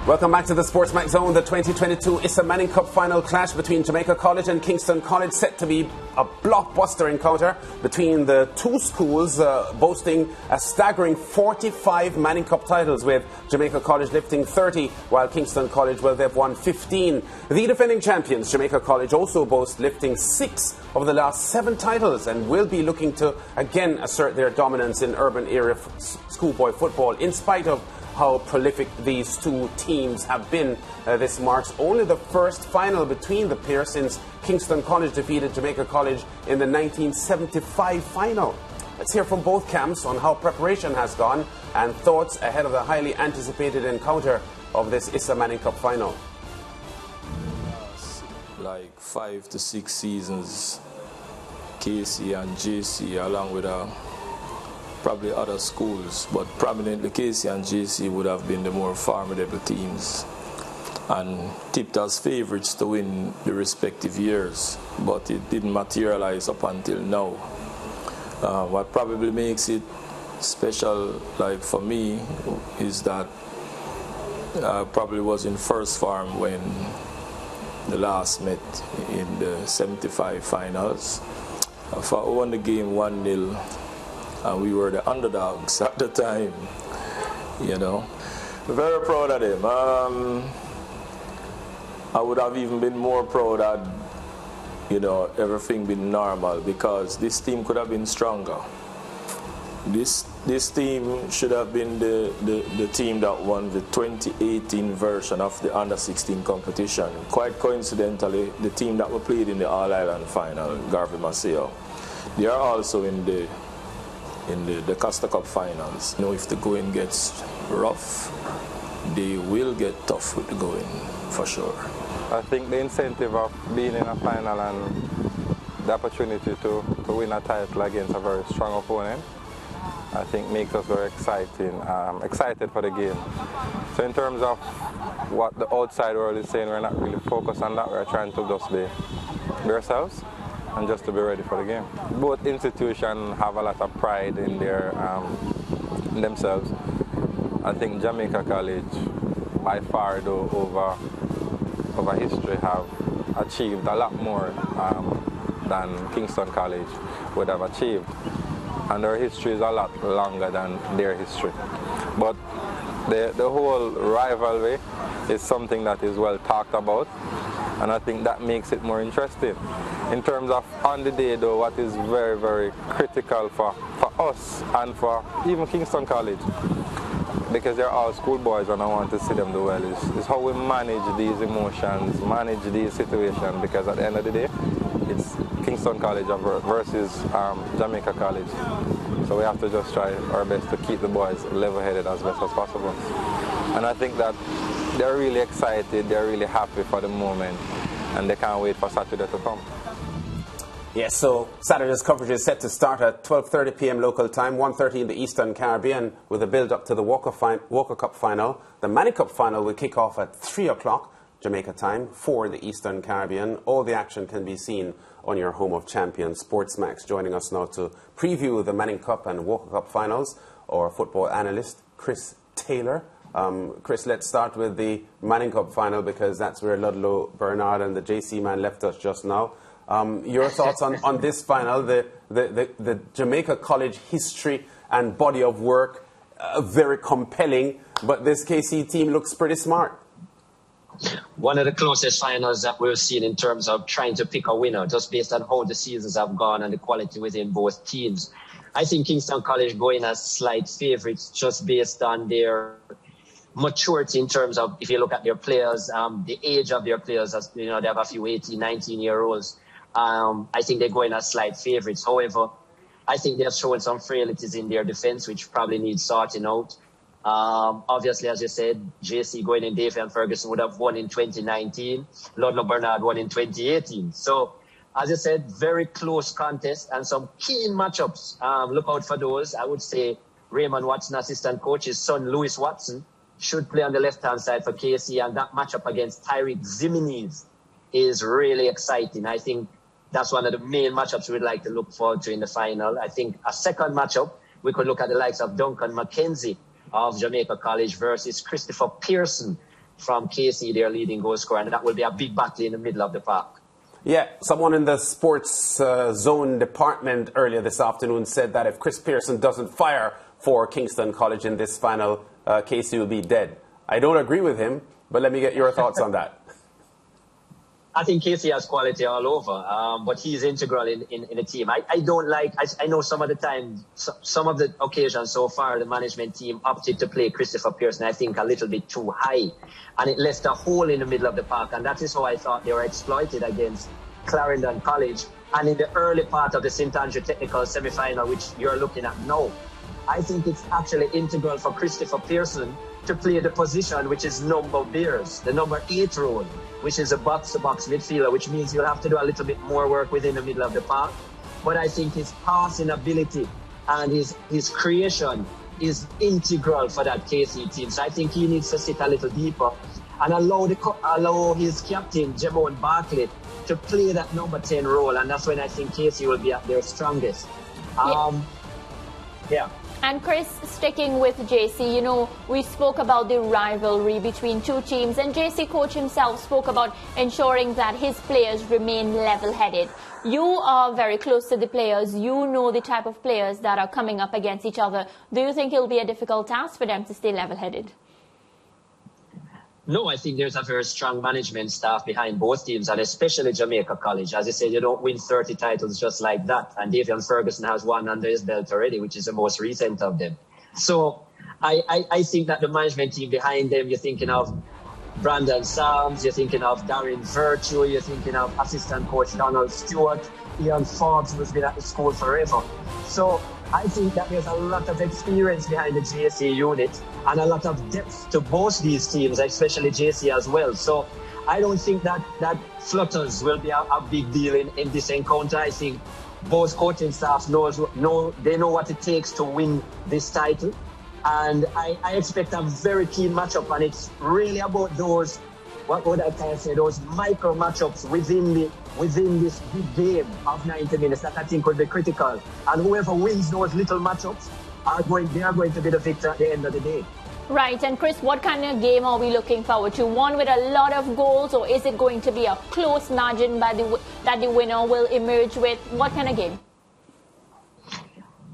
Welcome back to the SportsMax Zone. The 2022 Issa Manning Cup final clash between Jamaica College and Kingston College set to be a blockbuster encounter between the two schools, boasting a staggering 45 Manning Cup titles, with Jamaica College lifting 30 while Kingston College, well, they've won 15. The defending champions, Jamaica College, also boast lifting 6 of the last 7 titles and will be looking to again assert their dominance in urban area schoolboy football, in spite of how prolific these two teams have been. This marks only the first final between the pairs since Kingston College defeated Jamaica College in the 1975 final. Let's hear from both camps on how preparation has gone and thoughts ahead of the highly anticipated encounter of this Issa Manning Cup final. Like 5 to 6 seasons, KC and JC, along with probably other schools, but prominently KC and JC would have been the more formidable teams and tipped as favourites to win the respective years, but it didn't materialize up until now. What probably makes it special, like for me, is that I probably was in first form when the last met in the 75 finals. I won the game 1-0. And we were the underdogs at the time, you know. Very proud of them. I would have even been more proud had, you know, everything been normal, because this team could have been stronger. This team should have been the team that won the 2018 version of the Under-16 competition. Quite coincidentally, the team that we played in the All-Ireland final, Garvey Maceo, they are also in the Costa Cup finals. You know, if the going gets rough, they will get tough with the going, for sure. I think the incentive of being in a final and the opportunity to win a title against a very strong opponent, I think makes us very excited for the game. So in terms of what the outside world is saying, we're not really focused on that. We're trying to just be ourselves and just to be ready for the game. Both institutions have a lot of pride in their in themselves. I think Jamaica College, by far though, over history, have achieved a lot more than Kingston College would have achieved. And their history is a lot longer than their history. But the whole rivalry is something that is well talked about, and I think that makes it more interesting. In terms of on the day though, what is very, very critical for us and for even Kingston College, because they're all schoolboys and I want to see them do well, is how we manage these emotions, manage these situations, because at the end of the day, it's Kingston College versus Jamaica College. So we have to just try our best to keep the boys level-headed as best as possible. And I think that they're really excited, they're really happy for the moment, and they can't wait for Saturday to come. Yes, so Saturday's coverage is set to start at 12:30 p.m. local time, 1:30 in the Eastern Caribbean, with a build-up to the Walker Cup final. The Manning Cup final will kick off at 3 o'clock Jamaica time, 4 in the Eastern Caribbean. All the action can be seen on your home of champions, SportsMax. Joining us now to preview the Manning Cup and Walker Cup finals, our football analyst, Chris Taylor. Chris, let's start with the Manning Cup final, because that's where Ludlow Bernard and the JC man left us just now. Your thoughts on this final, the Jamaica College history and body of work, very compelling, but this KC team looks pretty smart. One of the closest finals that we've seen in terms of trying to pick a winner, just based on how the seasons have gone and the quality within both teams. I think Kingston College going as slight favourites just based on their maturity in terms of, if you look at their players, the age of their players, as you know, they have a few 18, 19-year-olds. I think they're going as slight favourites. However, I think they're showing some frailties in their defence, which probably needs sorting out. Obviously, as you said, JC going in, Davy and Ferguson would have won in 2019. Ludlow Bernard won in 2018. So, as you said, very close contest and some keen matchups. Look out for those. I would say Raymond Watson, assistant coach, his son Lewis Watson should play on the left-hand side for KC, and that matchup against Tyreek Zimenez is really exciting. I think that's one of the main matchups we'd like to look forward to in the final. I think a second matchup, we could look at the likes of Duncan McKenzie of Jamaica College versus Christopher Pearson from KC, their leading goal scorer, and that will be a big battle in the middle of the park. Yeah, someone in the sports zone department earlier this afternoon said that if Chris Pearson doesn't fire for Kingston College in this final, KC will be dead. I don't agree with him, but let me get your thoughts on that. I think KC has quality all over, but he's integral in the team. I know some of the time, some of the occasions so far, the management team opted to play Christopher Pearson, I think, a little bit too high. And it left a hole in the middle of the park. And that is how I thought they were exploited against Clarendon College. And in the early part of the St. Andrew Technical semi-final, which you're looking at now, I think it's actually integral for Christopher Pearson to play the position which is number bears, the number 8 role, which is a box-to-box midfielder, which means you'll have to do a little bit more work within the middle of the park. But I think his passing ability and his creation is integral for that KC team. So I think he needs to sit a little deeper and allow his captain, Jamon Bartlett, to play that number 10 role. And that's when I think KC will be at their strongest. Yeah. And Chris, sticking with JC, you know, we spoke about the rivalry between two teams, and JC coach himself spoke about ensuring that his players remain level-headed. You are very close to the players. You know the type of players that are coming up against each other. Do you think it'll be a difficult task for them to stay level-headed? No, I think there's a very strong management staff behind both teams, and especially Jamaica College. As I said, you don't win 30 titles just like that. And Davian Ferguson has one under his belt already, which is the most recent of them. So I think that the management team behind them, you're thinking of Brandon Sams, you're thinking of Darren Virtue, you're thinking of assistant coach Donald Stewart, Ian Forbes, who's been at the school forever. So I think that there's a lot of experience behind the JC unit and a lot of depth to both these teams, especially JC as well. So I don't think that flutters will be a big deal in this encounter. I think both coaching staffs know what it takes to win this title. And I expect a very keen matchup, and it's really about those, what would I say, those micro matchups within this big game of 90 minutes that I think would be critical. And whoever wins those little matchups they are going to be the victor at the end of the day. Right, and Chris, what kind of game are we looking forward to? One with a lot of goals, or is it going to be a close margin that the winner will emerge with? What kind of game?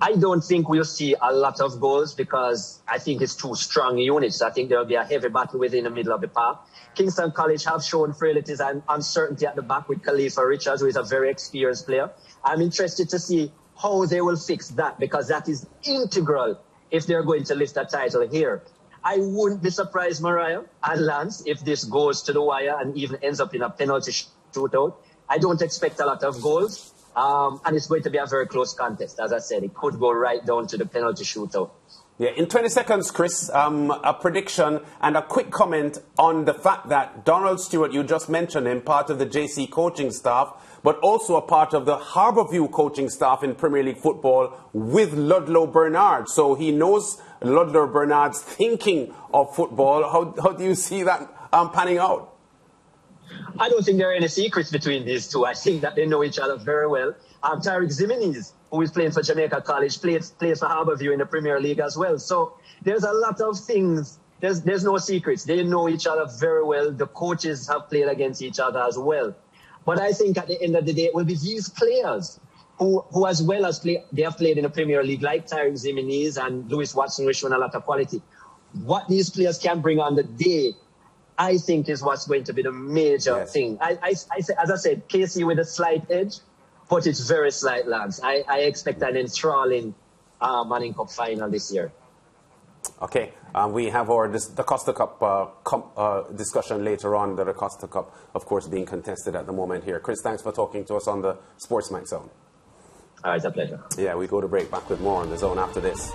I don't think we'll see a lot of goals because I think it's two strong units. I think there will be a heavy battle within the middle of the park. Kingston College have shown frailties and uncertainty at the back with Khalifa Richards, who is a very experienced player. I'm interested to see how they will fix that, because that is integral if they're going to lift a title here. I wouldn't be surprised, Mariah and Lance, if this goes to the wire and even ends up in a penalty shootout. I don't expect a lot of goals. And it's going to be a very close contest. As I said, it could go right down to the penalty shootout. Yeah, in 20 seconds, Chris, a prediction and a quick comment on the fact that Donald Stewart, you just mentioned him, part of the JC coaching staff, but also a part of the Harbourview coaching staff in Premier League football with Ludlow Bernard. So he knows Ludlow Bernard's thinking of football. How do you see that panning out? I don't think there are any secrets between these two. I think that they know each other very well. Tariq Zimenez, who is playing for Jamaica College, plays for Harbourview in the Premier League as well. So there's a lot of things. There's no secrets. They know each other very well. The coaches have played against each other as well. But I think at the end of the day, it will be these players who as well as they have played in the Premier League, like Tariq Zimenez and Lewis Watson, who shown a lot of quality. What these players can bring on the day, I think, is what's going to be the major thing. As I said, KC with a slight edge, but it's very slight, Lance. I expect an enthralling Manning Cup final this year. Okay, we have the Costa Cup discussion later on. The Costa Cup, of course, being contested at the moment here. Chris, thanks for talking to us on the SportsMax Zone. It's a pleasure. Yeah, we go to break, back with more on the Zone after this.